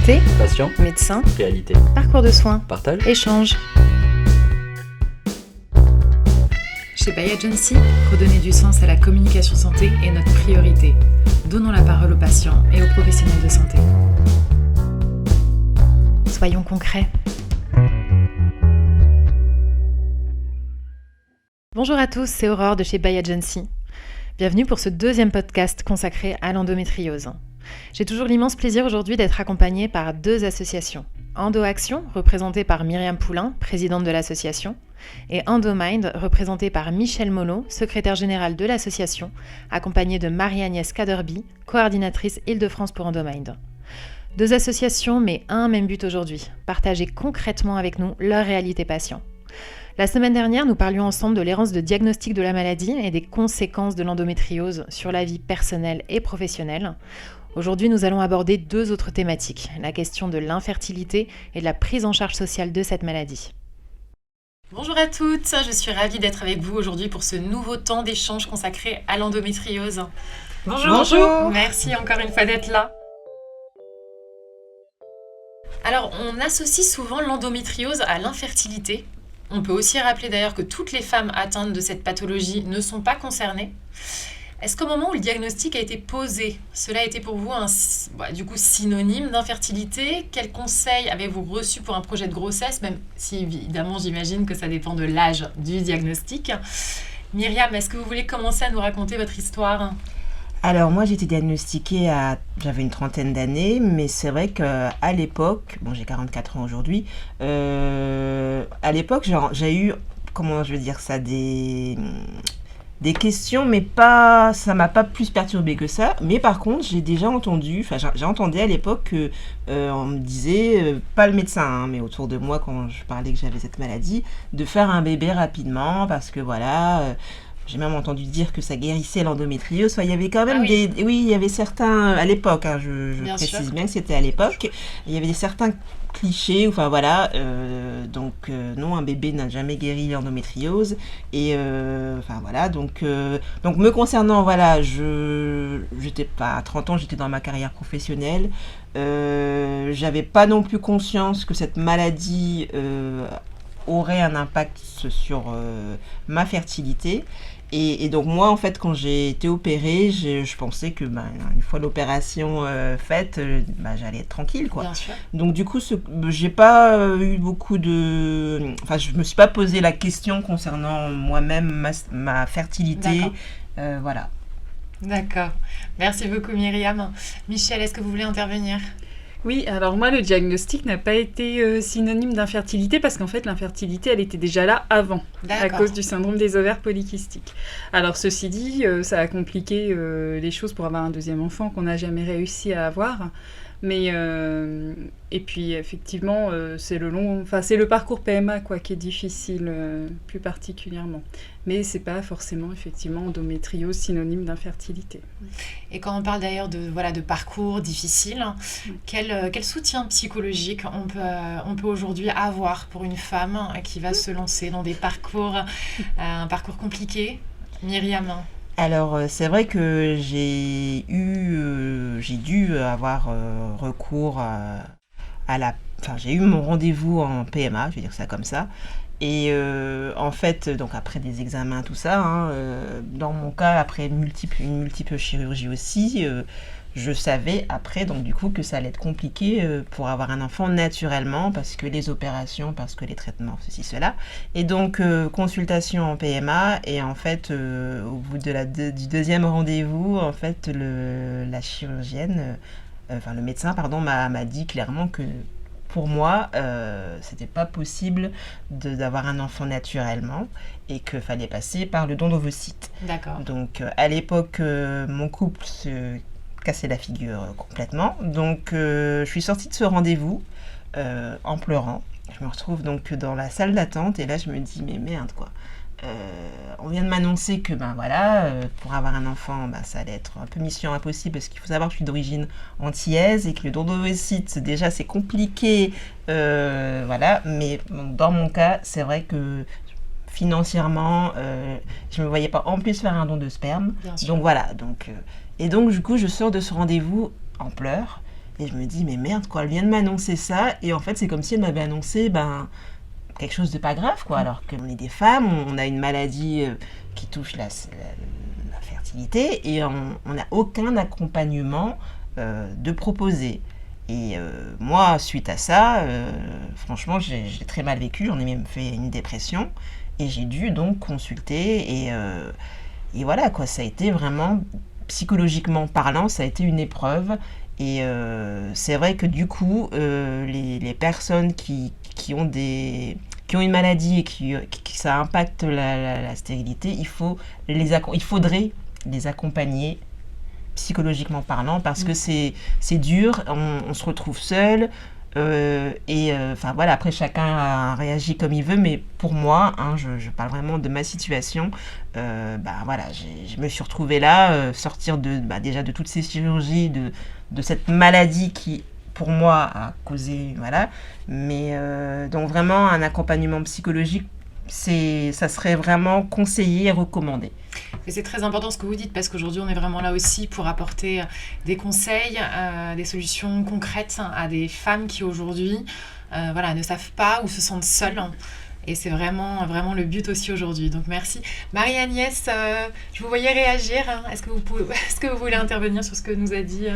Santé, Patient, médecin, réalité, parcours de soins, partage. échange. Chez Bay Agency, redonner du sens à la communication santé est notre priorité. Donnons la parole aux patients et aux professionnels de santé. Soyons concrets. Bonjour à tous, c'est Aurore de chez Bay Agency. Bienvenue pour ce deuxième podcast consacré à l'endométriose. J'ai toujours l'immense plaisir aujourd'hui d'être accompagnée par deux associations. EndoAction, représentée par Myriam Poulain, présidente de l'association, et EndoMind, représentée par Michel Molot, secrétaire général de l'association, accompagnée de Marie-Agnès Caderby, coordinatrice Île-de-France pour EndoMind. Deux associations, mais un même but aujourd'hui, partager concrètement avec nous leur réalité patient. La semaine dernière, nous parlions ensemble de l'errance de diagnostic de la maladie et des conséquences de l'endométriose sur la vie personnelle et professionnelle. Aujourd'hui, nous allons aborder deux autres thématiques, la question de l'infertilité et de la prise en charge sociale de cette maladie. Bonjour à toutes, je suis ravie d'être avec vous aujourd'hui pour ce nouveau temps d'échange consacré à l'endométriose. Bonjour. Merci encore une fois d'être là. Alors, on associe souvent l'endométriose à l'infertilité. On peut aussi rappeler d'ailleurs que toutes les femmes atteintes de cette pathologie ne sont pas concernées. Est-ce qu'au moment où le diagnostic a été posé, cela a été pour vous synonyme d'infertilité ? Quels conseils avez-vous reçus pour un projet de grossesse, même si évidemment j'imagine que ça dépend de l'âge du diagnostic. Myriam, est-ce que vous voulez commencer à nous raconter votre histoire ? Alors moi j'ai été diagnostiquée j'avais une trentaine d'années, mais c'est vrai qu'à l'époque, j'ai 44 ans aujourd'hui, à l'époque j'ai eu, des questions, mais pas, ça m'a pas plus perturbée que ça. Mais par contre, j'ai entendu à l'époque que on me disait, pas le médecin, mais autour de moi quand je parlais que j'avais cette maladie, de faire un bébé rapidement parce que j'ai même entendu dire que ça guérissait l'endométriose. Enfin, il y avait quand même il y avait certains à l'époque. Je précise bien que c'était à l'époque. Il y avait certains clichés. Non, un bébé n'a jamais guéri l'endométriose. Et donc me concernant, j'étais pas à 30 ans, j'étais dans ma carrière professionnelle. J'avais pas non plus conscience que cette maladie aurait un impact sur ma fertilité. Et donc moi en fait quand j'ai été opérée, je pensais que une fois l'opération faite, j'allais être tranquille quoi. Bien sûr. Donc du coup j'ai pas eu beaucoup de, je me suis pas posé la question concernant moi-même ma fertilité. Voilà. D'accord. Merci beaucoup Myriam. Michel, est-ce que vous voulez intervenir ? Oui, alors moi, le diagnostic n'a pas été synonyme d'infertilité parce qu'en fait, l'infertilité, elle était déjà là avant, à cause du syndrome des ovaires polykystiques. Alors, ceci dit, ça a compliqué les choses pour avoir un deuxième enfant qu'on n'a jamais réussi à avoir. Mais, et puis, effectivement, c'est le parcours PMA qui est difficile, plus particulièrement. Mais c'est pas forcément, effectivement, endométriose synonyme d'infertilité. Et quand on parle d'ailleurs de parcours difficile, quel soutien psychologique on peut aujourd'hui avoir pour une femme qui va se lancer dans un parcours compliqué ? Myriam ? Alors, c'est vrai que j'ai dû avoir recours j'ai eu mon rendez-vous en PMA, je vais dire ça comme ça. Et en fait, donc après des examens, tout ça, dans mon cas, après une multiple chirurgie aussi, je savais après, donc du coup, que ça allait être compliqué pour avoir un enfant naturellement, parce que les opérations, parce que les traitements, ceci, cela. Et donc, consultation en PMA, et en fait, au bout du deuxième rendez-vous, en fait, la chirurgienne, le médecin, m'a dit clairement que pour moi, c'était pas possible d'avoir un enfant naturellement et qu'il fallait passer par le don d'ovocytes. D'accord. Donc, à l'époque, mon couple se cassait la figure complètement. Donc, je suis sortie de ce rendez-vous en pleurant. Je me retrouve donc dans la salle d'attente et là, je me dis, mais merde quoi. On vient de m'annoncer que pour avoir un enfant, ça allait être un peu mission impossible parce qu'il faut savoir que je suis d'origine antillaise et que le don d'ovocytes, déjà c'est compliqué, mais dans mon cas, c'est vrai que financièrement, je me voyais pas en plus faire un don de sperme. Bien sûr. Donc voilà, et donc du coup, je sors de ce rendez-vous en pleurs Et je me dis, mais merde, quoi, elle vient de m'annoncer ça. Et en fait, c'est comme si elle m'avait annoncé quelque chose de pas grave, quoi. Alors qu'on est des femmes, on a une maladie qui touche la fertilité et on n'a aucun accompagnement de proposer. Et moi, suite à ça, franchement, j'ai très mal vécu. J'en ai même fait une dépression. Et j'ai dû donc consulter. Et voilà, quoi, ça a été vraiment, psychologiquement parlant, ça a été une épreuve. Et c'est vrai que du coup, les personnes qui ont une maladie et qui ça impacte la stérilité, il faudrait les accompagner psychologiquement parlant, parce que c'est dur, on se retrouve seul. Enfin voilà, après chacun a réagi comme il veut, mais pour moi, je parle vraiment de ma situation. Voilà, je me suis retrouvée là, sortir déjà de toutes ces chirurgies, de cette maladie qui pour moi a causé, voilà, mais donc vraiment un accompagnement psychologique, ça serait vraiment conseillé et recommandé. Et c'est très important ce que vous dites, parce qu'aujourd'hui on est vraiment là aussi pour apporter des conseils, des solutions concrètes à des femmes qui aujourd'hui ne savent pas ou se sentent seules. Et c'est vraiment, vraiment le but aussi aujourd'hui. Donc merci. Marie-Agnès, je vous voyais réagir. Est-ce que vous voulez intervenir sur ce que nous a dit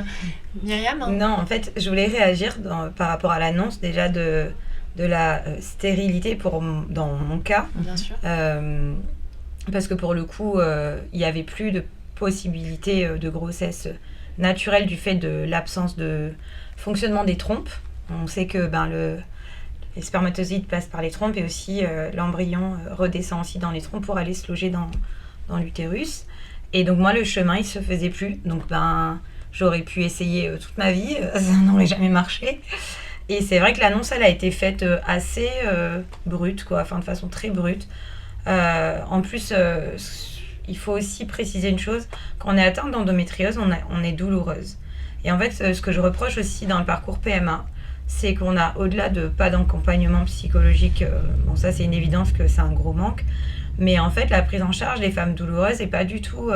Myriam ? Non, en fait, je voulais réagir par rapport à l'annonce déjà de la stérilité dans mon cas. Bien sûr. Parce que pour le coup, il n'y avait plus de possibilité de grossesse naturelle du fait de l'absence de fonctionnement des trompes. On sait que les spermatozoïdes passent par les trompes et aussi l'embryon redescend aussi dans les trompes pour aller se loger dans l'utérus. Et donc moi, le chemin, il se faisait plus. Donc j'aurais pu essayer toute ma vie, ça n'aurait jamais marché. Et c'est vrai que l'annonce, elle a été faite assez brute, quoi, enfin de façon très brute. En plus, il faut aussi préciser une chose, quand on est atteint d'endométriose, on est douloureuse. Et en fait, ce que je reproche aussi dans le parcours PMA, c'est qu'on a, au-delà de pas d'accompagnement psychologique, bon ça c'est une évidence que c'est un gros manque, mais en fait la prise en charge des femmes douloureuses n'est pas du tout,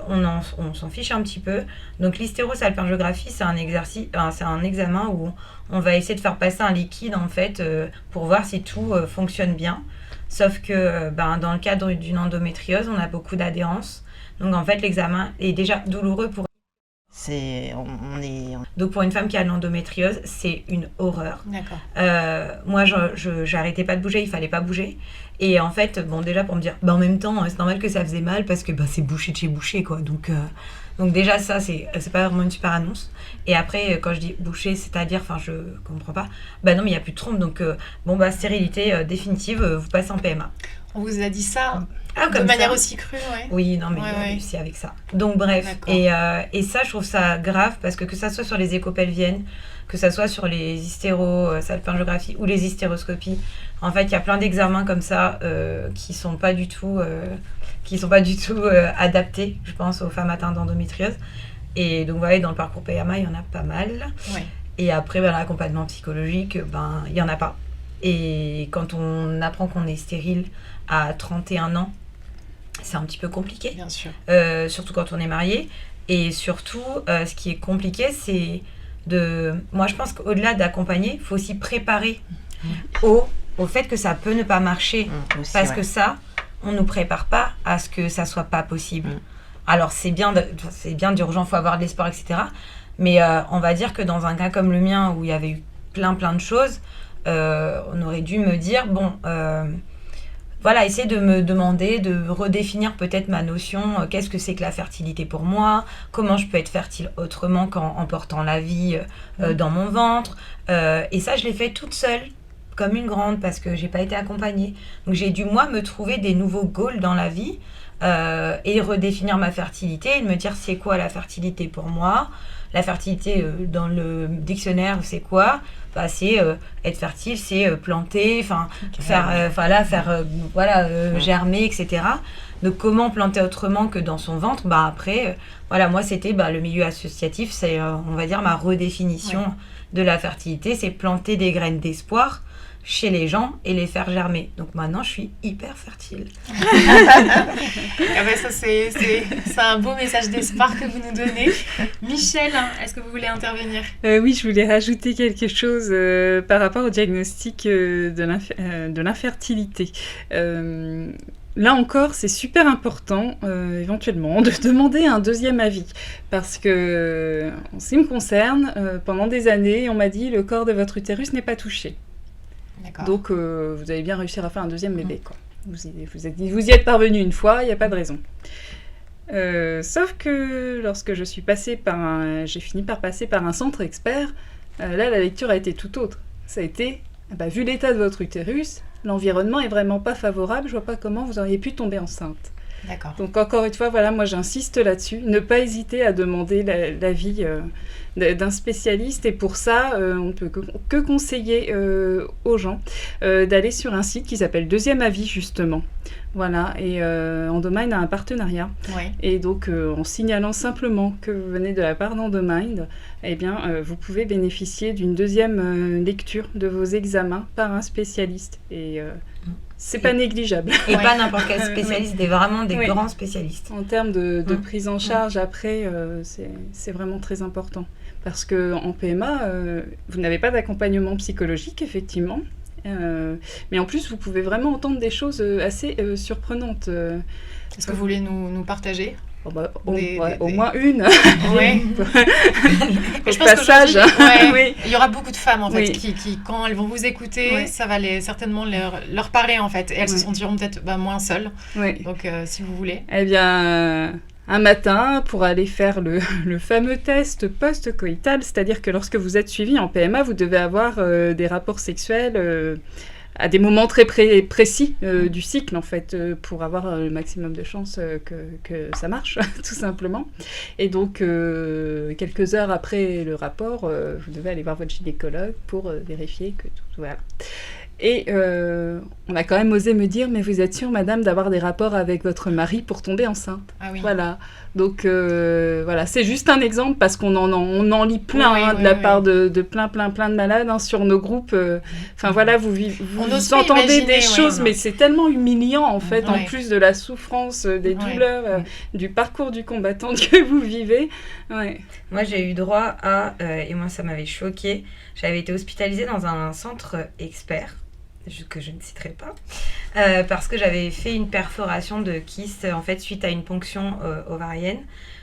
on s'en fiche un petit peu. Donc l'hystérosalpingographie, c'est un examen où on va essayer de faire passer un liquide en fait pour voir si tout fonctionne bien. Sauf que dans le cadre d'une endométriose, on a beaucoup d'adhérence. Donc en fait l'examen est déjà douloureux pour Donc pour une femme qui a de l'endométriose, c'est une horreur. D'accord. Moi, j'arrêtais pas de bouger, il fallait pas bouger. Et en fait, déjà pour me dire, en même temps, c'est normal que ça faisait mal parce que c'est bouché de chez bouché, quoi. Donc déjà ça, c'est pas vraiment une super annonce. Et après, quand je dis bouché, c'est-à-dire, je comprends pas. Non, mais il y a plus de trompe, donc stérilité définitive, vous passez en PMA. On vous a dit ça de manière aussi crue, ouais. Oui, non, mais il a réussi avec ça. Donc bref, et ça, je trouve ça grave parce que ça soit sur les échopelviennes, que ça soit sur les hystérosalpingographies ou les hystéroscopies, en fait, il y a plein d'examens comme ça qui sont pas du tout adaptés, je pense, aux femmes atteintes d'endométriose. Et donc, dans le parcours PMA, il y en a pas mal. Ouais. Et après, l'accompagnement psychologique, il y en a pas. Et quand on apprend qu'on est stérile à 31 ans, c'est un petit peu compliqué. Bien sûr. Surtout quand on est marié. Et surtout, ce qui est compliqué, c'est moi, je pense qu'au-delà d'accompagner, il faut aussi préparer au fait que ça peut ne pas marcher. Aussi, parce que ça, on ne nous prépare pas à ce que ça soit pas possible. Alors, c'est bien d'urgent, il faut avoir de l'espoir, etc. Mais on va dire que dans un cas comme le mien, où il y avait eu plein de choses, on aurait dû me dire, essayer de me demander, de redéfinir peut-être ma notion, qu'est-ce que c'est que la fertilité pour moi, comment je peux être fertile autrement qu'en portant la vie dans mon ventre. Et ça, je l'ai fait toute seule, comme une grande, parce que j'ai pas été accompagnée. Donc j'ai dû, moi, me trouver des nouveaux goals dans la vie et redéfinir ma fertilité et de me dire c'est quoi la fertilité pour moi. La fertilité, dans le dictionnaire, c'est quoi ? C'est être fertile, c'est planter, germer, etc. Donc comment planter autrement que dans son ventre ? Après, moi c'était le milieu associatif, c'est on va dire ma redéfinition de la fertilité, c'est planter des graines d'espoir. chez les gens et les faire germer. Donc maintenant, je suis hyper fertile. Ça, c'est un beau message d'espoir que vous nous donnez. Michel, est-ce que vous voulez intervenir ? Oui, je voulais rajouter quelque chose par rapport au diagnostic de l'infertilité. Là encore, c'est super important, éventuellement, de demander un deuxième avis. Parce que, en ce qui me concerne, pendant des années, on m'a dit « le corps de votre utérus n'est pas touché ». Donc, vous allez bien réussir à faire un deuxième bébé, quoi. Vous y êtes parvenu une fois, il n'y a pas de raison. Sauf que lorsque j'ai fini par passer par un centre expert, là, la lecture a été tout autre. Ça a été, vu l'état de votre utérus, l'environnement est vraiment pas favorable, je vois pas comment vous auriez pu tomber enceinte. D'accord. Donc encore une fois, voilà, moi j'insiste là-dessus, ne pas hésiter à demander l'avis d'un spécialiste, et pour ça, on ne peut que conseiller aux gens d'aller sur un site qui s'appelle Deuxième Avis, justement. Voilà, et Endomind a un partenariat. Ouais. Et donc, en signalant simplement que vous venez de la part d'Endomind, vous pouvez bénéficier d'une deuxième lecture de vos examens par un spécialiste. Et c'est pas négligeable. Et pas n'importe quel spécialiste, vraiment des grands spécialistes. En termes de prise en charge, après, c'est vraiment très important. Parce qu'en PMA, vous n'avez pas d'accompagnement psychologique, effectivement. Mais en plus, vous pouvez vraiment entendre des choses assez surprenantes. Est-ce que vous voulez nous partager ? Au moins une. Oui. Je pense qu'aujourd'hui, il y aura beaucoup de femmes en fait qui quand elles vont vous écouter, ça va certainement leur parler en fait, et elles se sentiront peut-être moins seules. Oui. Donc si vous voulez. Eh bien, un matin, pour aller faire le fameux test post-coïtal, c'est-à-dire que lorsque vous êtes suivi en PMA, vous devez avoir des rapports sexuels à des moments très précis du cycle, en fait, pour avoir le maximum de chances que ça marche, tout simplement. Et donc, quelques heures après le rapport, vous devez aller voir votre gynécologue pour vérifier que tout... Voilà. Et on a quand même osé me dire « Mais vous êtes sûre, madame, d'avoir des rapports avec votre mari pour tomber enceinte ?» Ah oui. Voilà. Donc, voilà, c'est juste un exemple parce qu'on en lit plein de la part de plein de malades sur nos groupes. Enfin, voilà, vous entendez des choses, mais c'est tellement humiliant, en fait, en plus de la souffrance, des douleurs, du parcours du combattant que vous vivez. Ouais. Moi, j'ai eu droit à, et moi, ça m'avait choquée, j'avais été hospitalisée dans un centre expert, que je ne citerai pas, parce que j'avais fait une perforation de kyste en fait suite à une ponction ovarienne,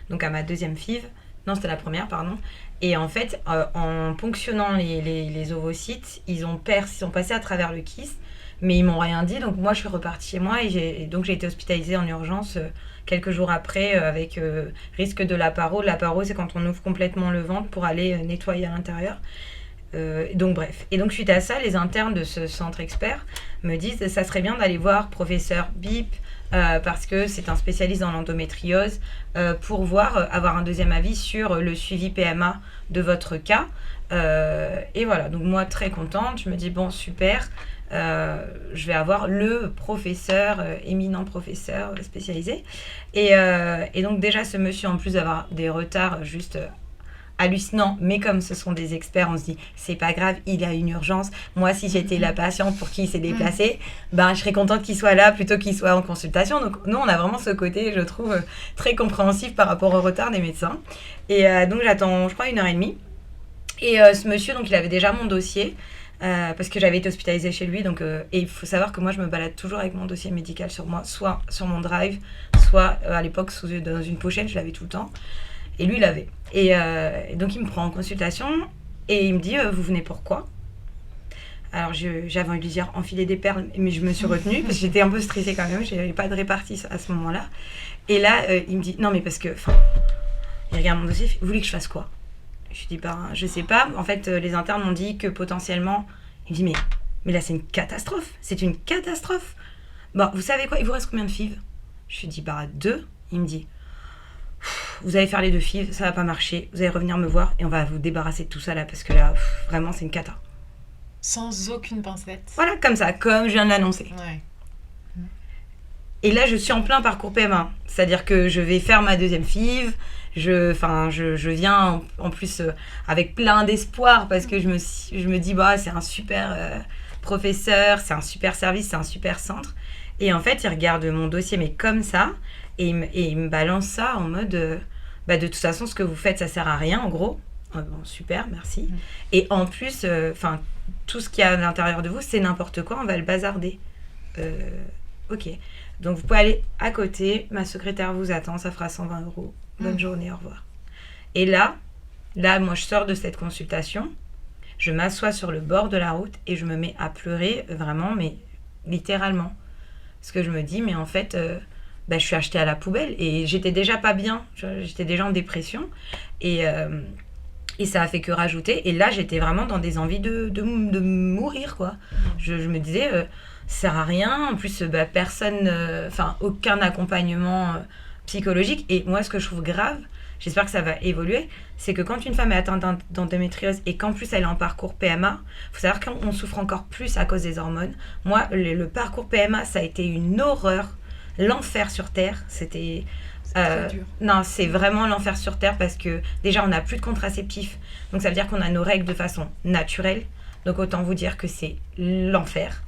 donc à ma deuxième FIV. Non, c'était la première, pardon. Et en fait, en ponctionnant les ovocytes, ils sont passés à travers le kyste, mais ils m'ont rien dit. Donc moi, je suis repartie chez moi et donc j'ai été hospitalisée en urgence quelques jours après avec risque de laparo. Laparo, c'est quand on ouvre complètement le ventre pour aller nettoyer à l'intérieur. Donc bref, et donc suite à ça, les internes de ce centre expert me disent ça serait bien d'aller voir professeur Bip parce que c'est un spécialiste dans l'endométriose pour avoir un deuxième avis sur le suivi PMA de votre cas. Et voilà, donc moi très contente, je me dis bon super, je vais avoir le professeur, éminent professeur spécialisé. Et donc déjà ce monsieur, en plus d'avoir des retards juste... hallucinant, mais comme ce sont des experts, on se dit c'est pas grave, il y a une urgence. Moi, si j'étais la patiente pour qui il s'est déplacé, je serais contente qu'il soit là plutôt qu'il soit en consultation. Donc nous, on a vraiment ce côté, je trouve, très compréhensif par rapport au retard des médecins. Et donc j'attends, je crois, 1h30. Et ce monsieur, donc il avait déjà mon dossier. Parce que j'avais été hospitalisée chez lui, donc, et il faut savoir que moi je me balade toujours avec mon dossier médical sur moi, soit sur mon drive, soit à l'époque dans une pochette, je l'avais tout le temps. Et lui, il l'avait. Et donc, il me prend en consultation et il me dit vous venez pourquoi ? Alors, j'avais envie de lui dire enfiler des perles, mais je me suis retenue parce que j'étais un peu stressée quand même. Je n'avais pas de répartie à ce moment-là. Et là, il me dit non, mais parce que. Il regarde mon dossier, vous voulez que je fasse quoi ? Je lui dis je sais pas. En fait, les internes m'ont dit que potentiellement. Il me dit mais là, c'est une catastrophe. C'est une catastrophe. Bon, vous savez quoi ? Il vous reste combien de FIV ? Je lui dis 2. Il me dit. Vous allez faire les 2 FIV, ça va pas marcher, vous allez revenir me voir et on va vous débarrasser de tout ça là parce que là, vraiment c'est une cata. Sans aucune pincette. Voilà, comme ça, comme je viens de l'annoncer. Ouais. Et là, je suis en plein parcours PMA, c'est-à-dire que je vais faire ma deuxième FIV, je viens en plus avec plein d'espoir parce que je me dis c'est un super professeur, c'est un super service, c'est un super centre. Et en fait, il regarde mon dossier, mais comme ça, et il me balance ça en mode, de toute façon, ce que vous faites, ça sert à rien, en gros. Bon, super, merci. Et en plus, tout ce qu'il y a à l'intérieur de vous, c'est n'importe quoi, on va le bazarder. Ok. Donc, vous pouvez aller à côté, ma secrétaire vous attend, ça fera 120 €. Bonne journée, au revoir. Et là, moi, je sors de cette consultation, je m'assois sur le bord de la route et je me mets à pleurer, vraiment, mais littéralement. Parce que je me dis, mais en fait, je suis achetée à la poubelle et j'étais déjà pas bien, j'étais déjà en dépression. Et ça a fait que rajouter. Et là, j'étais vraiment dans des envies de mourir, quoi. Je me disais, ça sert à rien. En plus, personne, aucun accompagnement psychologique. Et moi, ce que je trouve grave, j'espère que ça va évoluer, c'est que quand une femme est atteinte d'endométriose et qu'en plus elle est en parcours PMA, il faut savoir qu'on souffre encore plus à cause des hormones. Moi, le parcours PMA, ça a été une horreur, l'enfer sur Terre. C'était... très dur. Non, c'est vraiment l'enfer sur Terre parce que déjà, on n'a plus de contraceptifs. Donc, ça veut dire qu'on a nos règles de façon naturelle. Donc, autant vous dire que c'est l'enfer.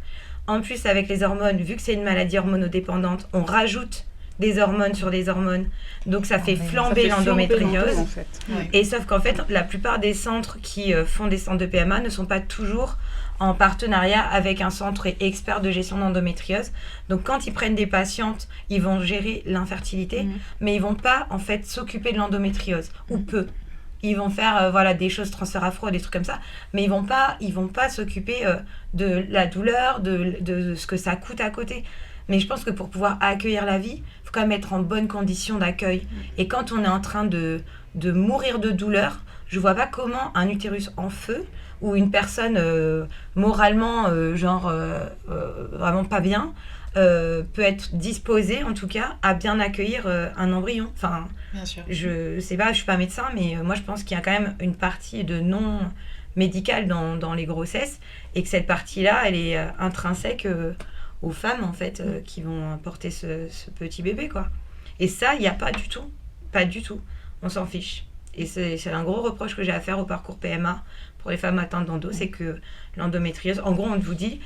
En plus, avec les hormones, vu que c'est une maladie hormonodépendante, on rajoute des hormones sur des hormones. Donc, ça fait flamber l'endométriose. En fait. Ouais. Et sauf qu'en fait, la plupart des centres qui font des centres de PMA ne sont pas toujours en partenariat avec un centre expert de gestion d'endométriose. Donc, quand ils prennent des patientes, ils vont gérer l'infertilité, mais ils vont pas, en fait, s'occuper de l'endométriose, ou peu. Ils vont faire des choses, transfert afro, des trucs comme ça, mais ils vont pas s'occuper de la douleur, de ce que ça coûte à côté. Mais je pense que pour pouvoir accueillir la vie, il faut quand même être en bonne condition d'accueil. Et quand on est en train de mourir de douleur, je vois pas comment un utérus en feu ou une personne moralement vraiment pas bien peut être disposée, en tout cas, à bien accueillir un embryon. Enfin, bien sûr. Je sais pas, je suis pas médecin, mais moi je pense qu'il y a quand même une partie de non médicale dans les grossesses et que cette partie-là, elle est intrinsèque aux femmes, en fait, qui vont porter ce petit bébé, quoi. Et ça, il n'y a pas du tout. Pas du tout. On s'en fiche. Et c'est un gros reproche que j'ai à faire au parcours PMA pour les femmes atteintes d'endo, c'est que l'endométriose, en gros, on vous dit,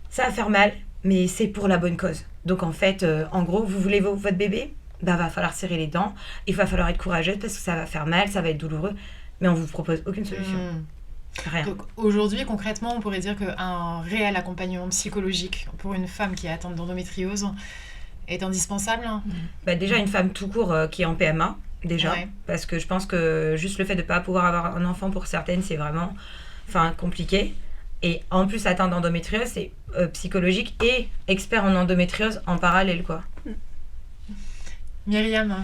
ça va faire mal, mais c'est pour la bonne cause. Donc, en fait, en gros, vous voulez votre bébé, va falloir serrer les dents, il va falloir être courageuse parce que ça va faire mal, ça va être douloureux, mais on vous propose aucune solution. Rien. Donc aujourd'hui, concrètement, on pourrait dire qu'un réel accompagnement psychologique pour une femme qui est atteinte d'endométriose est indispensable. Déjà, une femme tout court qui est en PMA, déjà, parce que je pense que juste le fait de ne pas pouvoir avoir un enfant pour certaines, c'est vraiment compliqué. Et en plus, atteinte d'endométriose, c'est psychologique et expert en endométriose en parallèle, quoi. Myriam.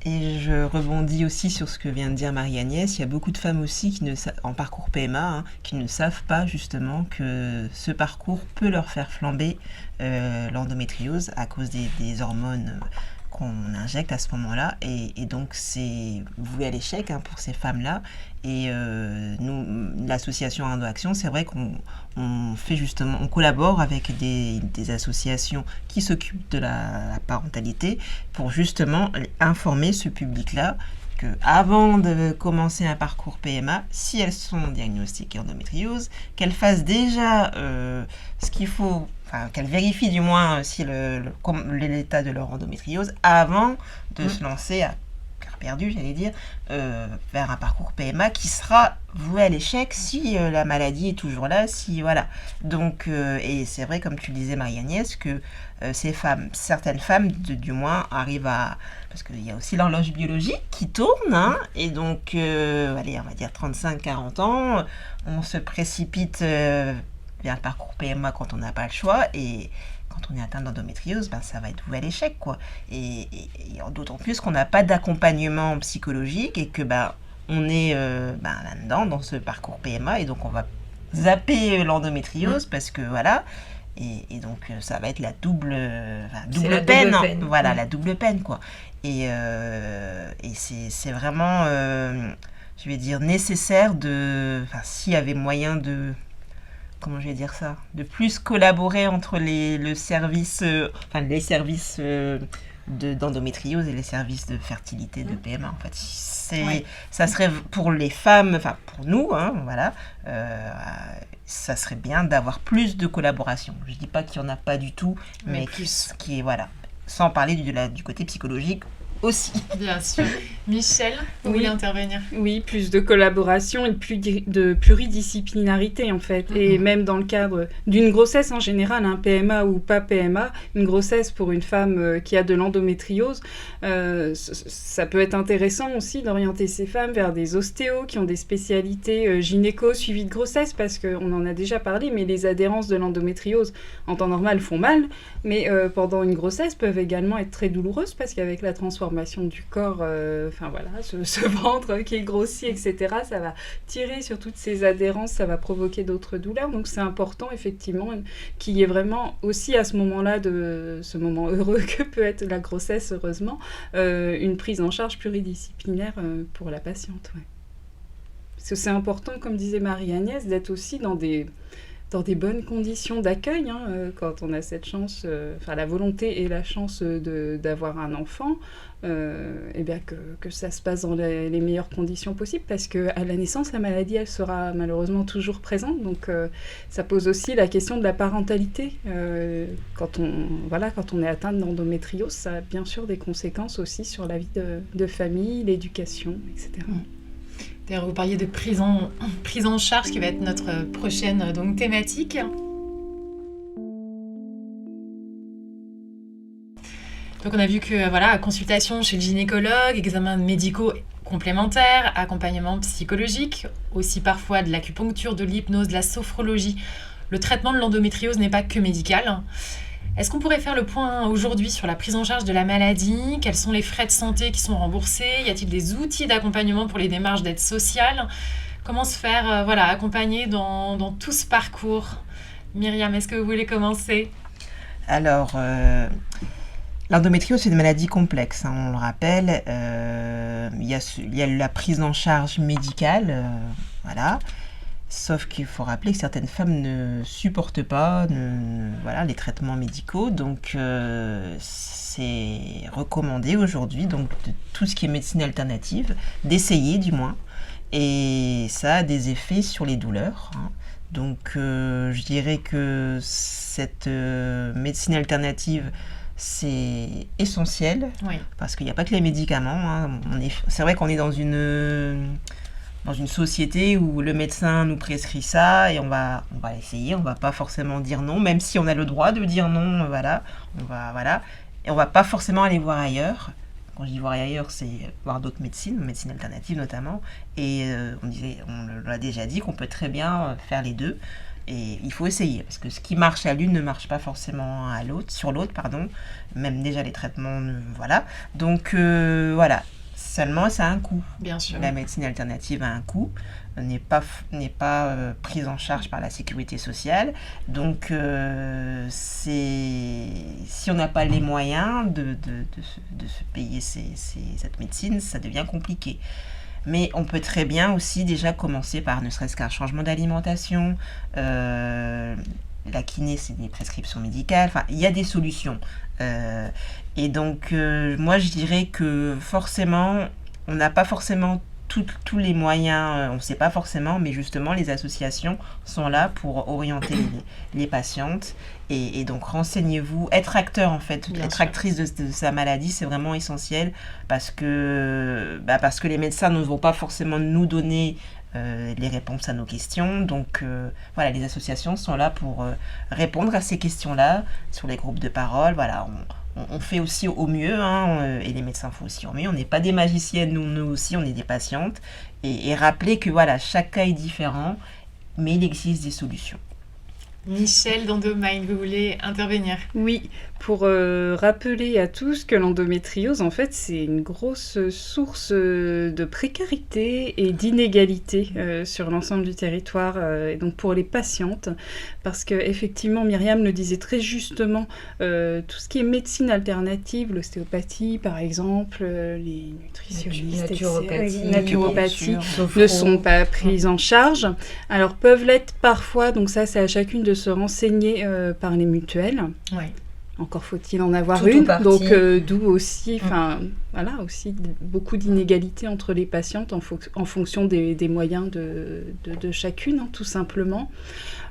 Et je rebondis aussi sur ce que vient de dire Marie-Agnès. Il y a beaucoup de femmes aussi en parcours PMA qui ne savent pas justement que ce parcours peut leur faire flamber l'endométriose à cause des hormones qu'on injecte à ce moment-là. Et donc, c'est voué à l'échec pour ces femmes-là. Et nous, l'association EndoAction, c'est vrai qu'on fait justement, on collabore avec des associations qui s'occupent de la parentalité pour justement informer ce public-là qu'avant de commencer un parcours PMA, si elles sont diagnostiquées endométriose, qu'elles fassent déjà ce qu'il faut, qu'elles vérifient du moins si l'état de leur endométriose avant de se lancer à cœur perdu, j'allais dire, vers un parcours PMA qui sera voué à l'échec si la maladie est toujours là, Donc, et c'est vrai, comme tu le disais, Marie-Agnès, que certaines femmes, du moins, arrivent à... Parce qu'il y a aussi l'horloge biologique qui tourne, et donc, on va dire 35-40 ans, on se précipite vers le parcours PMA quand on n'a pas le choix, et quand on est atteint d'endométriose, ça va être voué à l'échec, quoi. Et d'autant plus qu'on n'a pas d'accompagnement psychologique et que on est là-dedans, dans ce parcours PMA, et donc on va zapper l'endométriose parce que voilà. Et donc ça va être la double peine. Voilà, la double peine, quoi. Et c'est vraiment, je vais dire, nécessaire s'il y avait moyen de... Comment je vais dire ça, de plus collaborer entre les services d'endométriose et les services de fertilité de PMA. En fait, Ça serait pour les femmes, enfin pour nous, hein, voilà, ça serait bien d'avoir plus de collaboration. Je dis pas qu'il y en a pas du tout, mais qui est voilà, sans parler du côté psychologique aussi. Bien sûr. Michel, vous voulez intervenir ? Oui, plus de collaboration et de pluridisciplinarité en fait. Et même dans le cadre d'une grossesse en général, un PMA ou pas PMA, une grossesse pour une femme qui a de l'endométriose, ça peut être intéressant aussi d'orienter ces femmes vers des ostéos qui ont des spécialités gynéco suivi de grossesse, parce qu'on en a déjà parlé, mais les adhérences de l'endométriose en temps normal font mal, mais pendant une grossesse peuvent également être très douloureuses, parce qu'avec la transformation du corps, ce ventre qui est grossi, etc., ça va tirer sur toutes ces adhérences, ça va provoquer d'autres douleurs. Donc c'est important effectivement qu'il y ait vraiment aussi à ce moment-là, de ce moment heureux que peut être la grossesse, heureusement, une prise en charge pluridisciplinaire pour la patiente. Ouais. Parce que c'est important, comme disait Marie-Agnès, d'être aussi dans des bonnes conditions d'accueil, hein, quand on a cette chance, la volonté et la chance d'avoir un enfant, et bien que ça se passe dans les meilleures conditions possibles, parce qu'à la naissance, la maladie, elle sera malheureusement toujours présente. Donc ça pose aussi la question de la parentalité. Quand on est atteinte d'endométriose, ça a bien sûr des conséquences aussi sur la vie de famille, l'éducation, etc. D'ailleurs, vous parliez de prise en charge, qui va être notre prochaine thématique. Donc on a vu que consultation chez le gynécologue, examens médicaux complémentaires, accompagnement psychologique, aussi parfois de l'acupuncture, de l'hypnose, de la sophrologie. Le traitement de l'endométriose n'est pas que médical. Est-ce qu'on pourrait faire le point aujourd'hui sur la prise en charge de la maladie ? Quels sont les frais de santé qui sont remboursés ? Y a-t-il des outils d'accompagnement pour les démarches d'aide sociale ? Comment se faire accompagner dans tout ce parcours ? Myriam, est-ce que vous voulez commencer ? Alors, l'endométriose, c'est une maladie complexe, hein, on le rappelle. Il y a la prise en charge médicale, voilà. Sauf qu'il faut rappeler que certaines femmes ne supportent pas les traitements médicaux. Donc, c'est recommandé aujourd'hui, donc de tout ce qui est médecine alternative, d'essayer du moins. Et ça a des effets sur les douleurs, hein. Donc, je dirais que cette médecine alternative, c'est essentiel, oui. Parce qu'il n'y a pas que les médicaments, hein. C'est vrai qu'on est dans une société où le médecin nous prescrit ça et on va essayer, on va pas forcément dire non, même si on a le droit de dire non, et on va pas forcément aller voir ailleurs. Quand je dis voir ailleurs, c'est voir d'autres médecines alternatives notamment, et on l'a déjà dit qu'on peut très bien faire les deux, et il faut essayer, parce que ce qui marche à l'une ne marche pas forcément sur l'autre, même déjà les traitements, voilà. Donc seulement ça a un coût. Bien sûr. La médecine alternative a un coût, n'est pas prise en charge par la sécurité sociale. Donc si on n'a pas les moyens de se payer cette médecine, ça devient compliqué. Mais on peut très bien aussi déjà commencer par ne serait-ce qu'un changement d'alimentation. La kiné, c'est des prescriptions médicales. Enfin, il y a des solutions. Et donc, moi, je dirais que forcément, on n'a pas forcément tous les moyens, on ne sait pas forcément, mais justement, les associations sont là pour orienter les patientes. Et donc, renseignez-vous. Être acteur, en fait, être actrice de sa maladie, c'est vraiment essentiel, parce que les médecins ne vont pas forcément nous donner les réponses à nos questions. Donc les associations sont là pour répondre à ces questions-là sur les groupes de parole. Voilà, on fait aussi au mieux, hein, et les médecins font aussi au mieux. On n'est pas des magiciennes, nous aussi, on est des patientes. Et rappeler que chaque cas est différent, mais il existe des solutions. Michel d'Endomind, vous voulez intervenir ? Oui, pour rappeler à tous que l'endométriose, en fait, c'est une grosse source de précarité et d'inégalité sur l'ensemble du territoire, et donc pour les patientes, parce qu'effectivement, Myriam le disait très justement, tout ce qui est médecine alternative, l'ostéopathie par exemple, les nutritionnistes, naturopathie ne sont pas prises en charge. Alors peuvent l'être parfois, donc ça c'est à chacune de se renseigner par les mutuelles. Oui. Encore faut-il en avoir une, donc d'où aussi, voilà, aussi beaucoup d'inégalités entre les patientes en fonction des moyens de chacune, hein, tout simplement.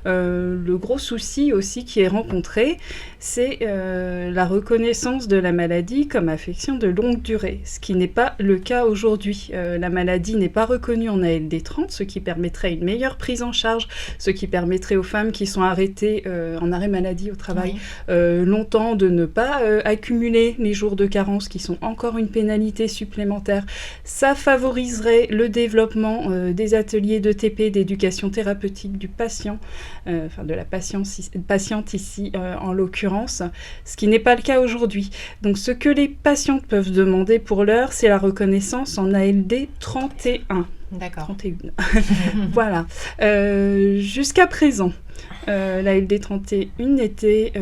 Le gros souci aussi qui est rencontré, c'est la reconnaissance de la maladie comme affection de longue durée, ce qui n'est pas le cas aujourd'hui. La maladie n'est pas reconnue en ALD 30, ce qui permettrait une meilleure prise en charge, ce qui permettrait aux femmes qui sont arrêtées en arrêt maladie au travail longtemps de ne pas accumuler les jours de carence qui sont encore une pénalité supplémentaire. Ça favoriserait le développement des ateliers de TP, d'éducation thérapeutique du patient, de la patiente ici en l'occurrence, ce qui n'est pas le cas aujourd'hui. Donc ce que les patientes peuvent demander pour l'heure, c'est la reconnaissance en ALD 31. D'accord. 31. Voilà. Jusqu'à présent, l'ALD 31 était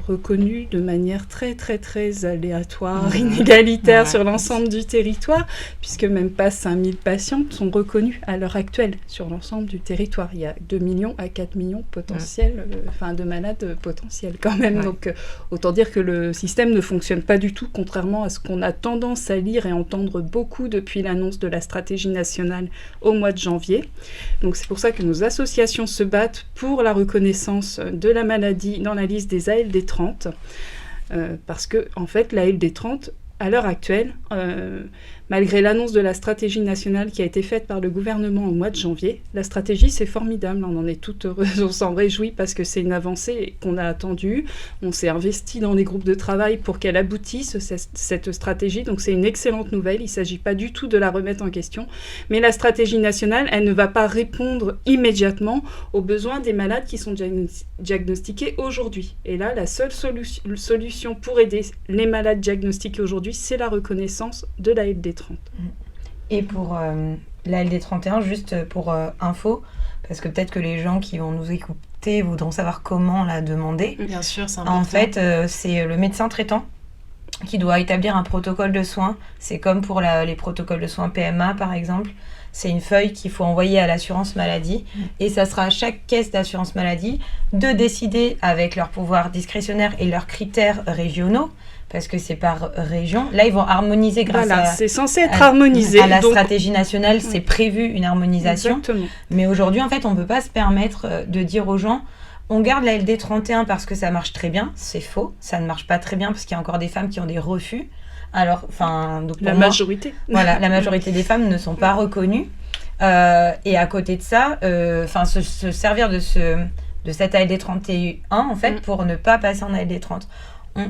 reconnue de manière très très très aléatoire, inégalitaire sur l'ensemble du territoire, puisque même pas 5000 patientes sont reconnues à l'heure actuelle sur l'ensemble du territoire. Il y a 2 millions à 4 millions potentiels, de malades potentiels quand même. Donc autant dire que le système ne fonctionne pas du tout, contrairement à ce qu'on a tendance à lire et entendre beaucoup depuis l'annonce de la stratégie nationale au mois de janvier. Donc c'est pour ça que nos associations se battent pour la reconnaissance de la maladie dans la liste des ALD 30, parce que en fait l'ALD 30 à l'heure actuelle, malgré l'annonce de la stratégie nationale qui a été faite par le gouvernement au mois de janvier, la stratégie c'est formidable, on en est toutes heureuses, on s'en réjouit parce que c'est une avancée qu'on a attendue, on s'est investi dans les groupes de travail pour qu'elle aboutisse, cette stratégie, donc c'est une excellente nouvelle, il ne s'agit pas du tout de la remettre en question, mais la stratégie nationale, elle ne va pas répondre immédiatement aux besoins des malades qui sont diagnostiqués aujourd'hui. Et là, la seule solution pour aider les malades diagnostiqués aujourd'hui, c'est la reconnaissance de l'ALD 30. Et pour l'ALD 31, juste pour info, parce que peut-être que les gens qui vont nous écouter voudront savoir comment la demander. Bien sûr, c'est important. En fait, c'est le médecin traitant qui doit établir un protocole de soins. C'est comme pour les protocoles de soins PMA, par exemple. C'est une feuille qu'il faut envoyer à l'assurance maladie. Et ça sera à chaque caisse d'assurance maladie de décider avec leur pouvoir discrétionnaire et leurs critères régionaux, parce que c'est par région. Là, ils vont harmoniser c'est censé être harmonisé. À la stratégie nationale, c'est prévu une harmonisation. Exactement. Mais aujourd'hui, en fait, on ne peut pas se permettre de dire aux gens on garde la LD 31 parce que ça marche très bien. C'est faux. Ça ne marche pas très bien parce qu'il y a encore des femmes qui ont des refus. Alors, donc la majorité. Voilà, la majorité des femmes ne sont pas reconnues. Et à côté de ça, se servir de cette ALD 31, en fait, pour ne pas passer en ALD 30.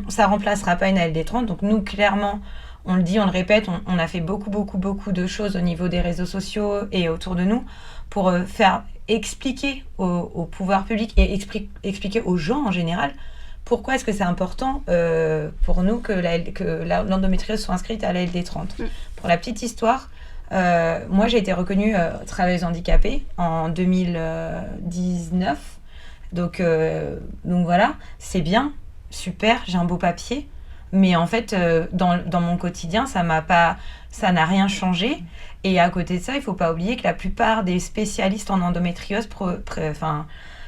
Ça remplacera pas une ALD 30. Donc nous, clairement, on le dit, on le répète, on a fait beaucoup de choses au niveau des réseaux sociaux et autour de nous pour faire expliquer au pouvoir public et expliquer aux gens en général pourquoi est-ce que c'est important pour nous que l'endométriose soit inscrite à la LD 30. Pour la petite histoire, moi j'ai été reconnue travailleuse handicapée en 2019. Donc voilà, c'est bien, super, j'ai un beau papier. Mais en fait, dans mon quotidien, ça n'a rien changé. Et à côté de ça, il ne faut pas oublier que la plupart des spécialistes en endométriose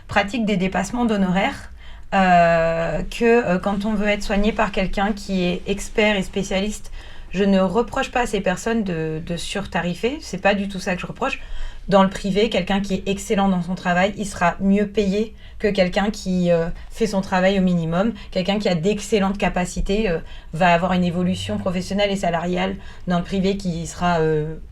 pratiquent des dépassements d'honoraires. Quand on veut être soigné par quelqu'un qui est expert et spécialiste, je ne reproche pas à ces personnes de surtarifer. Ce n'est pas du tout ça que je reproche. Dans le privé, quelqu'un qui est excellent dans son travail, il sera mieux payé que quelqu'un qui fait son travail au minimum. Quelqu'un qui a d'excellentes capacités va avoir une évolution professionnelle et salariale dans le privé qui sera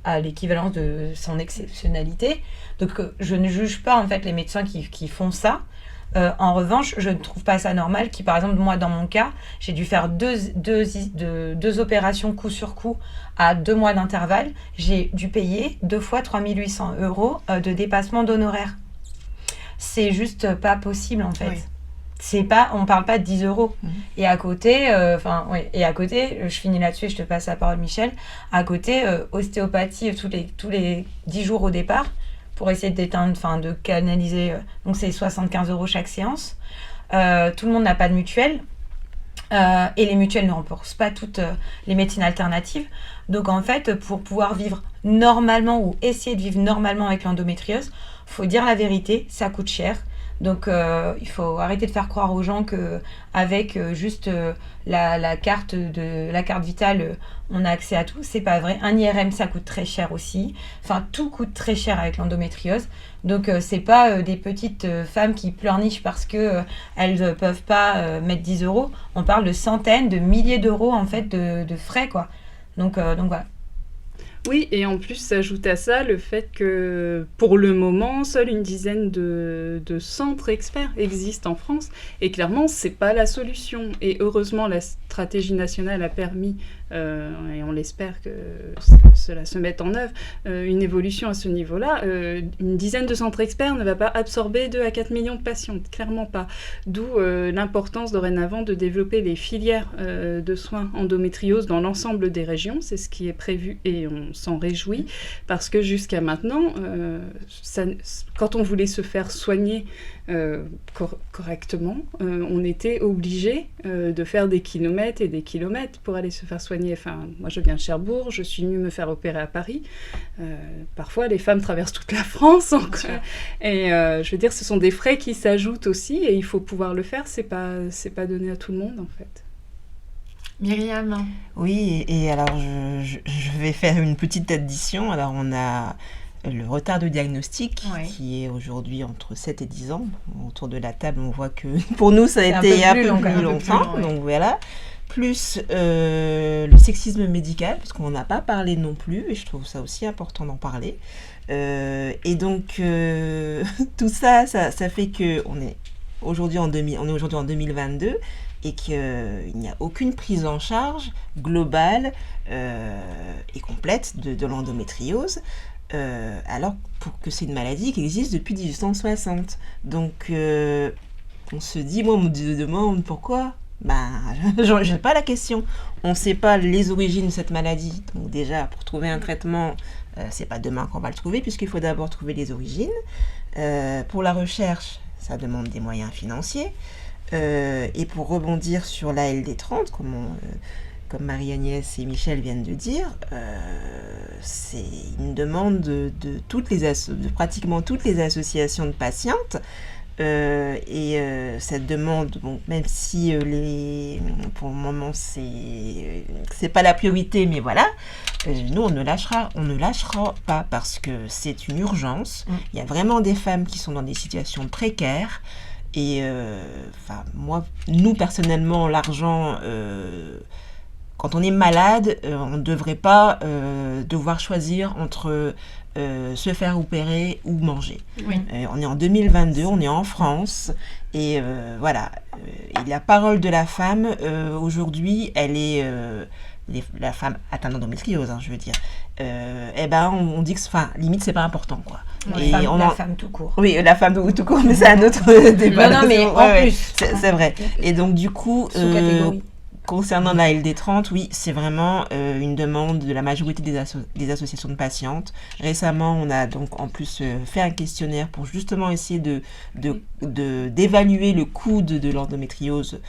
à l'équivalence de son exceptionnalité. Donc je ne juge pas en fait les médecins qui font ça. En revanche, je ne trouve pas ça normal par exemple, moi, dans mon cas, j'ai dû faire deux opérations coup sur coup à 2 mois d'intervalle. J'ai dû payer 2 fois 3 800 € de dépassement d'honoraires. C'est juste pas possible, en fait. Oui. On parle pas de 10 €. Et à côté, je finis là-dessus et je te passe la parole, Michel. À côté, ostéopathie tous les 10 jours au départ, pour essayer de canaliser. Donc, c'est 75 € chaque séance. Tout le monde n'a pas de mutuelle. Et les mutuelles ne remboursent pas toutes les médecines alternatives. Donc, en fait, pour pouvoir vivre normalement ou essayer de vivre normalement avec l'endométriose, il faut dire la vérité, ça coûte cher. Donc il faut arrêter de faire croire aux gens qu'avec juste la carte vitale, on a accès à tout. C'est pas vrai. Un IRM, ça coûte très cher aussi. Enfin, tout coûte très cher avec l'endométriose. Donc c'est pas des petites femmes qui pleurnichent parce que elles peuvent pas mettre 10 €. On parle de centaines, de milliers d'euros en fait de frais, quoi. Donc voilà. Oui, et en plus s'ajoute à ça le fait que pour le moment, seule une dizaine de centres experts existent en France, et clairement, c'est pas la solution. Et heureusement, la stratégie nationale a permis, et on l'espère que cela se mette en œuvre, une évolution à ce niveau-là. Une dizaine de centres experts ne va pas absorber 2 à 4 millions de patientes, clairement pas. D'où l'importance dorénavant de développer les filières de soins endométriose dans l'ensemble des régions. C'est ce qui est prévu et on s'en réjouit, parce que jusqu'à maintenant, quand on voulait se faire soigner correctement, on était obligé de faire des kilomètres et des kilomètres pour aller se faire soigner. Enfin, moi je viens de Cherbourg, je suis venue me faire opérer à Paris. Parfois les femmes traversent toute la France encore. Et je veux dire, ce sont des frais qui s'ajoutent aussi, et il faut pouvoir le faire, c'est pas donné à tout le monde en fait. Myriam. Oui, et alors je vais faire une petite addition. Alors on a le retard de diagnostic qui est aujourd'hui entre 7 et 10 ans. Autour de la table, on voit que pour nous ça a été un peu plus longtemps. Donc voilà. Plus le sexisme médical, parce qu'on n'en a pas parlé non plus, et je trouve ça aussi important d'en parler. Et donc tout ça fait qu'on est aujourd'hui en 2022, et qu'il n'y a aucune prise en charge globale et complète de l'endométriose, alors que c'est une maladie qui existe depuis 1860. Donc on se dit, moi on me demande pourquoi, je n'ai pas la question. On ne sait pas les origines de cette maladie, donc déjà pour trouver un traitement, c'est pas demain qu'on va le trouver, puisqu'il faut d'abord trouver les origines. Pour la recherche, ça demande des moyens financiers. Et pour rebondir sur la LD30, comme Marie-Agnès et Michel viennent de dire, c'est une demande de pratiquement toutes les associations de patientes. Cette demande, bon, même si pour le moment c'est pas la priorité, mais voilà, nous on ne lâchera pas, parce que c'est une urgence. Il y a vraiment des femmes qui sont dans des situations précaires. Et nous personnellement, l'argent, quand on est malade, on ne devrait pas devoir choisir entre se faire opérer ou manger. Oui. On est en 2022, on est en France, et voilà. Et la parole de la femme, aujourd'hui, elle est... la femme atteinte d'endométriose, je veux dire, on dit que, limite, c'est pas important, quoi. Et la femme tout court. Oui, la femme tout court, mais c'est un autre débat. Non, mais en plus. C'est vrai. Et donc, du coup, concernant la LD30, oui, c'est vraiment une demande de la majorité des associations de patientes. Récemment, on a donc en plus fait un questionnaire pour justement essayer d'évaluer le coût de l'endométriose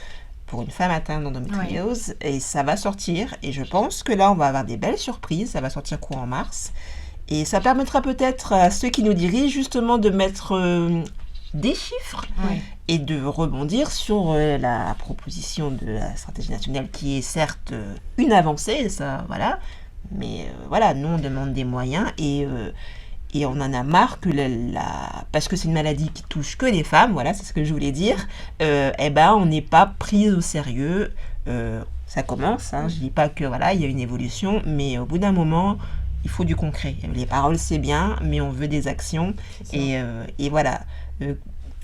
pour une femme atteinte d'endométriose, et ça va sortir, et je pense que là on va avoir des belles surprises. Ça va sortir courant mars, et ça permettra peut-être à ceux qui nous dirigent justement de mettre des chiffres et de rebondir sur la proposition de la stratégie nationale, qui est certes une avancée, ça, voilà, mais voilà, nous on demande des moyens, et on en a marre que parce que c'est une maladie qui touche que les femmes, voilà, c'est ce que je voulais dire, on n'est pas prise au sérieux. Ça commence, je dis pas que voilà, il y a une évolution, mais au bout d'un moment, il faut du concret. Les paroles c'est bien, mais on veut des actions, et voilà.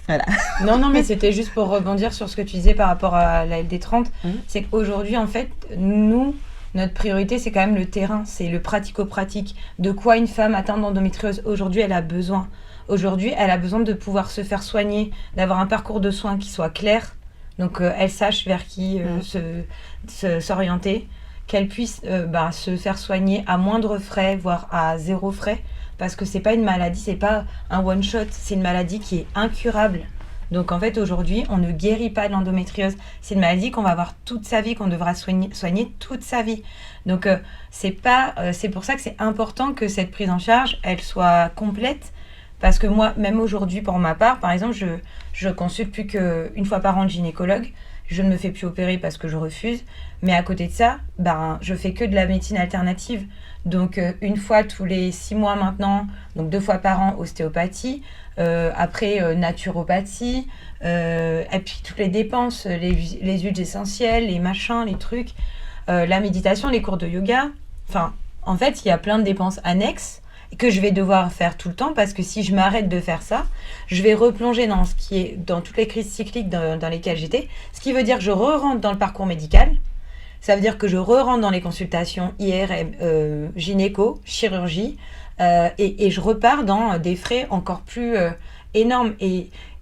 Voilà. Non, mais c'était juste pour rebondir sur ce que tu disais par rapport à la LD30, c'est qu'aujourd'hui, en fait, notre priorité, c'est quand même le terrain, c'est le pratico-pratique. De quoi une femme atteinte d'endométriose, aujourd'hui, elle a besoin. Aujourd'hui, elle a besoin de pouvoir se faire soigner, d'avoir un parcours de soins qui soit clair, donc elle sache vers qui s'orienter, qu'elle puisse se faire soigner à moindre frais, voire à 0 frais, parce que c'est pas une maladie, c'est pas un one-shot, c'est une maladie qui est incurable. Donc en fait, aujourd'hui, on ne guérit pas de l'endométriose. C'est une maladie qu'on va avoir toute sa vie, qu'on devra soigner toute sa vie. Donc c'est pour ça que c'est important que cette prise en charge, elle soit complète. Parce que moi, même aujourd'hui, pour ma part, par exemple, je consulte plus qu'une fois par an le gynécologue. Je ne me fais plus opérer parce que je refuse. Mais à côté de ça, je fais que de la médecine alternative. Donc, une fois tous les 6 mois maintenant, donc 2 fois par an, ostéopathie. Après, naturopathie. Et puis, toutes les dépenses, les huiles essentielles, les machins, les trucs. La méditation, les cours de yoga. Enfin, en fait, il y a plein de dépenses annexes que je vais devoir faire tout le temps parce que si je m'arrête de faire ça, je vais replonger dans toutes les crises cycliques dans lesquelles j'étais, ce qui veut dire que je re-rentre dans le parcours médical, ça veut dire que je re-rentre dans les consultations IRM, gynéco, chirurgie, et je repars dans des frais encore plus énormes.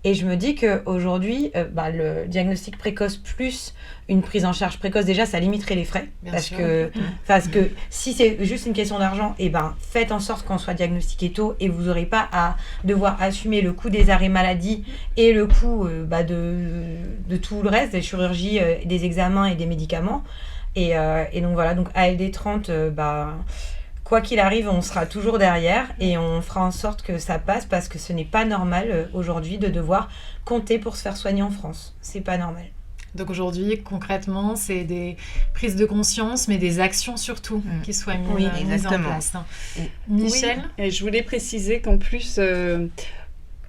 Et je me dis qu'aujourd'hui, le diagnostic précoce plus une prise en charge précoce, déjà, ça limiterait les frais. Parce que si c'est juste une question d'argent, faites en sorte qu'on soit diagnostiqué tôt et vous n'aurez pas à devoir assumer le coût des arrêts maladie et le coût de tout le reste, des chirurgies, des examens et des médicaments. Et donc voilà, donc ALD 30, quoi qu'il arrive, on sera toujours derrière et on fera en sorte que ça passe parce que ce n'est pas normal aujourd'hui de devoir compter pour se faire soigner en France. C'est pas normal. Donc aujourd'hui, concrètement, c'est des prises de conscience, mais des actions surtout qui soient mises en place. Michel ? Oui. Et je voulais préciser qu'en plus,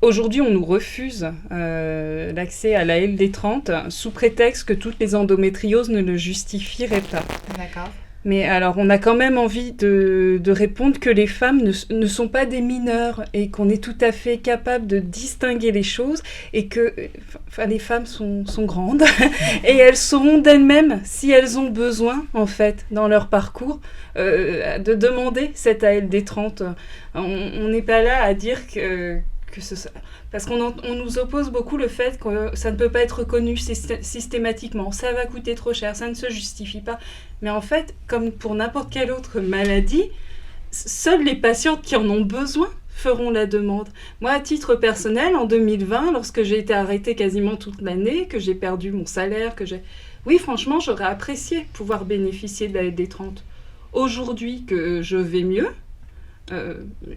aujourd'hui, on nous refuse l'accès à la LD30 sous prétexte que toutes les endométrioses ne le justifieraient pas. D'accord. Mais alors, on a quand même envie de répondre que les femmes ne sont pas des mineurs et qu'on est tout à fait capable de distinguer les choses et que les femmes sont grandes et elles sauront d'elles-mêmes si elles ont besoin, en fait, dans leur parcours, de demander cette ALD30. On n'est pas là à dire que parce qu'on nous oppose beaucoup le fait que ça ne peut pas être reconnu systématiquement, ça va coûter trop cher, ça ne se justifie pas. Mais en fait, comme pour n'importe quelle autre maladie, seules les patientes qui en ont besoin feront la demande. Moi, à titre personnel, en 2020, lorsque j'ai été arrêtée quasiment toute l'année, que j'ai perdu mon salaire, oui, franchement, j'aurais apprécié pouvoir bénéficier de la LD30. Aujourd'hui que je vais mieux,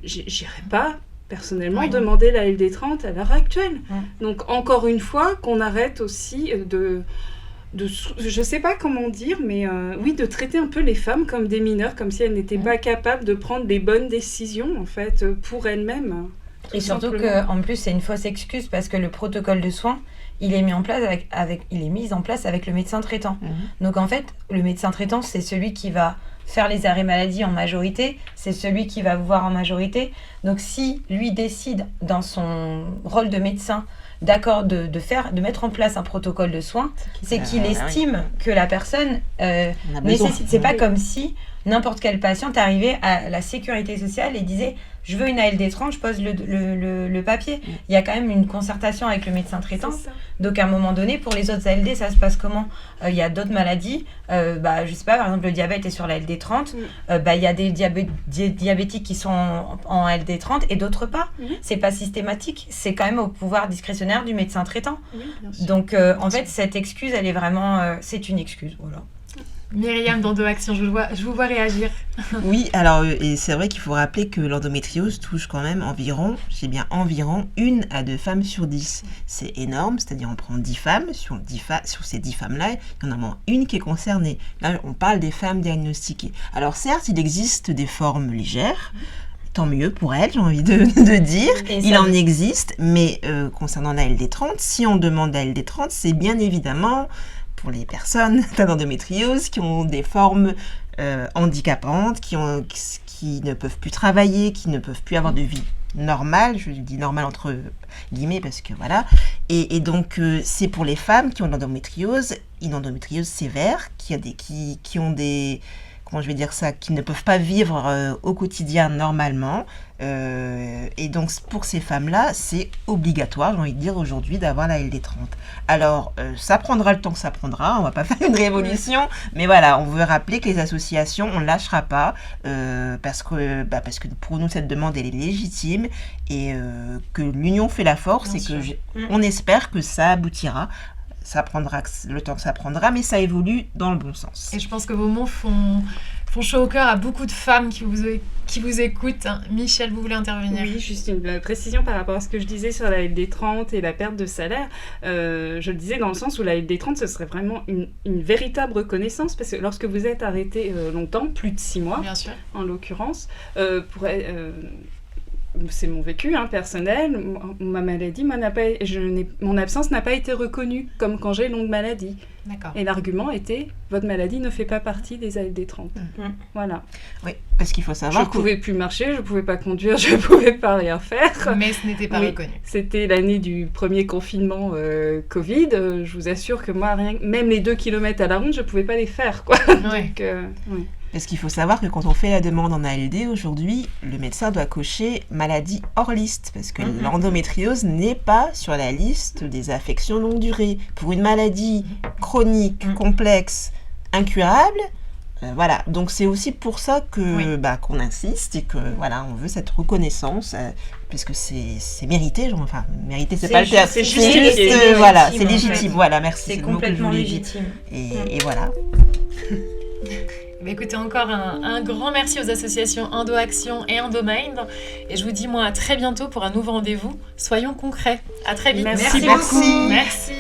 j'irai pas personnellement demander la LD30 à l'heure actuelle. Donc encore une fois qu'on arrête aussi je sais pas comment dire, mais de traiter un peu les femmes comme des mineurs, comme si elles n'étaient pas capables de prendre les bonnes décisions en fait pour elles-mêmes. Et surtout qu'en plus c'est une fausse excuse parce que le protocole de soins il est mis en place avec le médecin traitant. Donc en fait le médecin traitant c'est celui qui va faire les arrêts maladie en majorité, c'est celui qui va vous voir en majorité. Donc si lui décide dans son rôle de médecin de mettre en place un protocole de soins, c'est qu'il estime que la personne nécessite. C'est pas comme si n'importe quelle patiente arrivait à la sécurité sociale et disait je veux une ALD30, je pose le papier. Il y a quand même une concertation avec le médecin traitant. Donc à un moment donné, pour les autres ALD, ça se passe comment ? Il y a d'autres maladies, je sais pas, par exemple le diabète est sur la LD30, il y a des diabétiques qui sont en LD30 et d'autres pas. C'est pas systématique, c'est quand même au pouvoir discrétionnaire du médecin traitant. Donc en fait, cette excuse, elle est vraiment, c'est une excuse, voilà. Myriam d'Endo-Action, je vous vois réagir. Oui, alors, et c'est vrai qu'il faut rappeler que l'endométriose touche quand même environ 1 à 2 femmes sur 10. C'est énorme, c'est-à-dire on prend 10 femmes, sur ces 10 femmes-là, il y en a moins une qui est concernée. Là, on parle des femmes diagnostiquées. Alors certes, il existe des formes légères, tant mieux pour elles, j'ai envie de dire. Il en existe, mais concernant la LD30, si on demande la LD30, c'est bien évidemment pour les personnes atteintes d'endométriose qui ont des formes handicapantes, qui ne peuvent plus travailler, qui ne peuvent plus avoir de vie normale, je dis normale entre guillemets parce que voilà, et donc c'est pour les femmes qui ont une endométriose sévère, qui ont des comment je vais dire ça, qui ne peuvent pas vivre au quotidien normalement. Et donc, pour ces femmes-là, c'est obligatoire, j'ai envie de dire, aujourd'hui, d'avoir la LD30. Alors, ça prendra le temps que ça prendra, on ne va pas faire une révolution, mais voilà, on veut rappeler que les associations, on ne lâchera pas, parce que pour nous, cette demande, elle est légitime, et que l'union fait la force, et on espère que ça aboutira. Ça prendra le temps que ça prendra, mais ça évolue dans le bon sens. Et je pense que vos mots font font chaud au cœur à beaucoup de femmes qui vous écoutent. Michel, vous voulez intervenir ? Oui, juste une précision par rapport à ce que je disais sur la LD30 et la perte de salaire. Je le disais dans le sens où la LD30, ce serait vraiment une véritable reconnaissance, parce que lorsque vous êtes arrêté longtemps, plus de 6 mois, bien sûr, en l'occurrence, c'est mon vécu personnel, ma maladie, mon absence n'a pas été reconnue comme quand j'ai longue maladie. D'accord. Et l'argument était, votre maladie ne fait pas partie des ALD30. Voilà. Oui, parce qu'il faut savoir je ne pouvais plus marcher, je ne pouvais pas conduire, je ne pouvais pas rien faire. Mais ce n'était pas reconnu. C'était l'année du premier confinement Covid. Je vous assure que moi, même les 2 km à la ronde, je ne pouvais pas les faire, quoi. Ouais. Donc, oui. Parce qu'il faut savoir que quand on fait la demande en ALD aujourd'hui, le médecin doit cocher maladie hors liste, parce que l'endométriose n'est pas sur la liste des affections longue durée. Pour une maladie chronique, complexe, incurable, voilà. Donc c'est aussi pour ça que qu'on insiste et que voilà, on veut cette reconnaissance, puisque c'est mérité. Enfin, mérité, c'est pas le terme. C'est juste, voilà, c'est légitime. Voilà, merci. C'est complètement légitime. Et voilà. Écoutez, encore un grand merci aux associations EndoAction et EndoMind. Et je vous dis, moi, à très bientôt pour un nouveau rendez-vous. Soyons concrets. À très vite. Merci beaucoup. Merci.